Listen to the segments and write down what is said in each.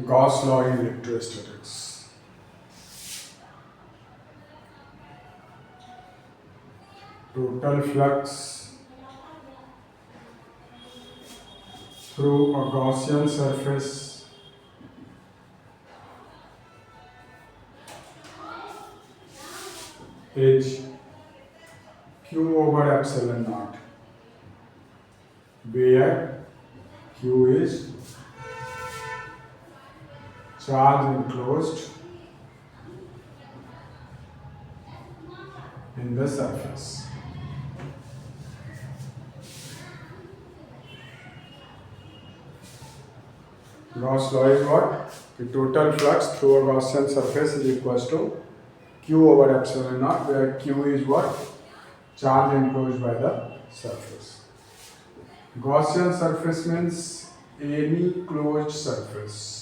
Gauss law in electrostatics. Total flux through a Gaussian surface is Q over epsilon naught, where Q is charge enclosed in the surface. Gauss law is what? The total flux through a Gaussian surface is equals to Q over epsilon naught, where Q is what? Charge enclosed by the surface. Gaussian surface means any closed surface.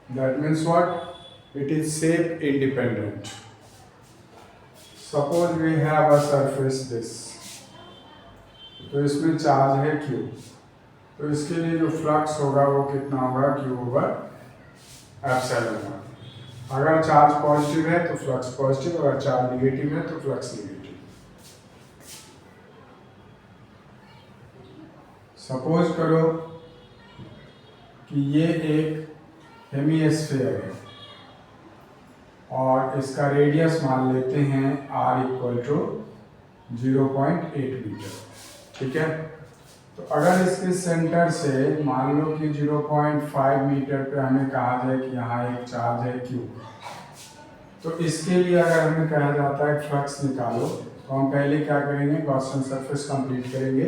That means what? It is shape independent. Suppose we have a surface this, तो इसमें charge है Q, तो इसके लिए जो flux होगा वो कितना होगा? Q over epsilon not. अगर चार्ज पॉजिटिव है तो फ्लक्स पॉजिटिव, अगर चार्ज निगेटिव है तो फ्लक्स निगेटिव। सपोज करो कि ये एक हेमिस्फीयर है और इसका रेडियस मान लेते हैं r इक्वल टू 0.8 मीटर, ठीक है। तो अगर इसके सेंटर से मान लो कि 0.5 मीटर पे हमें कहा जाए कि यहाँ एक चार्ज है Q, तो इसके लिए अगर हमें कहा जाता है फ्लक्स निकालो, तो हम पहले क्या करेंगे? गॉसियन सरफेस कंप्लीट करेंगे।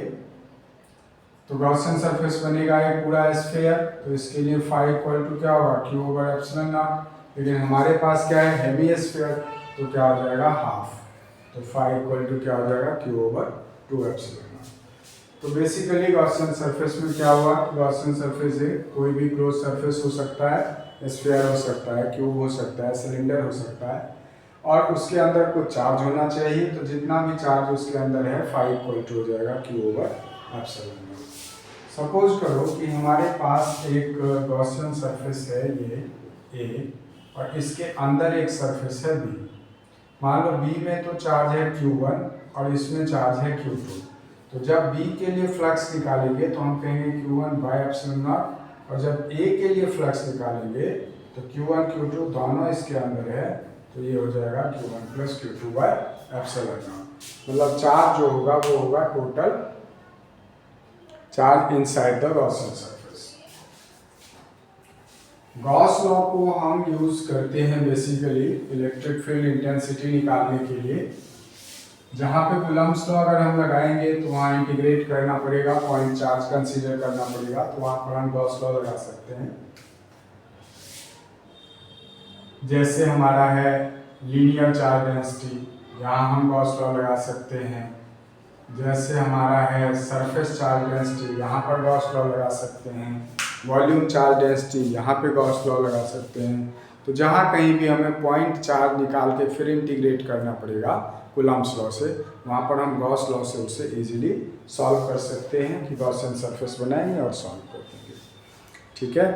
तो गॉसियन सरफेस बनेगा एक पूरा स्फीयर, तो इसके लिए फाई इक्वल टू क्या होगा? Q over epsilon not. लेकिन हमारे पास क्या है? हेमिस्फीयर, तो क्या हो जाएगा? हाफ। तो फाई इक्वल टू क्या हो जाएगा? Q over 2 epsilon not. तो बेसिकली गॉसियन सरफेस में क्या हुआ? गॉसियन सरफेस है कोई भी क्लोज सरफेस हो सकता है, स्फीयर हो सकता है, क्यूब हो सकता है, सिलेंडर हो सकता है, और उसके अंदर कुछ चार्ज होना चाहिए। तो जितना भी चार्ज उसके अंदर है फाई इक्वल टू हो जाएगा Q over epsilon not. Suppose करो कि हमारे पास एक गॉसियन सरफेस है ये A, और इसके अंदर एक सरफेस है B। मान लो B में तो चार्ज है Q1 और इसमें चार्ज है Q2। तो जब B के लिए फ्लक्स निकालेंगे तो हम कहेंगे Q1 बाय एप्सिलॉन नॉट, और जब A के लिए फ्लक्स निकालेंगे तो Q1 Q2 दोनों इसके अंदर है, तो ये हो जाएगा Q1 plus Q2 by epsilon not. मतलब चार्ज जो होगा वो होगा total charge inside the Gaussian surface. Gauss law को हम यूज करते हैं बेसिकली इलेक्ट्रिक फील्ड इंटेंसिटी निकालने के लिए। जहाँ पे कूलम्ब्स लॉ अगर हम लगाएंगे तो वहाँ इंटीग्रेट करना पड़ेगा, पॉइंट चार्ज कंसीडर करना पड़ेगा, तो वहाँ पर हम गॉस लॉ लगा सकते हैं। जैसे हमारा है लीनियर चार्ज डेंसिटी, यहाँ हम गॉस लॉ लगा सकते हैं। जैसे हमारा है सरफेस चार्ज डेंसिटी, यहाँ पर गॉस लॉ लगा सकते हैं। वॉल्यूम चार्ज डेंसिटी, यहाँ पे गॉस लॉ लगा सकते हैं। तो जहाँ कहीं भी हमें पॉइंट चार्ज निकाल के फिर इंटीग्रेट करना पड़ेगा कूलम्ब्स लॉ से, वहाँ पर हम गॉस लॉ से उसे इजीली सॉल्व कर सकते हैं कि गॉसियन सरफेस बनाएंगे और सॉल्व कर देंगे, ठीक है।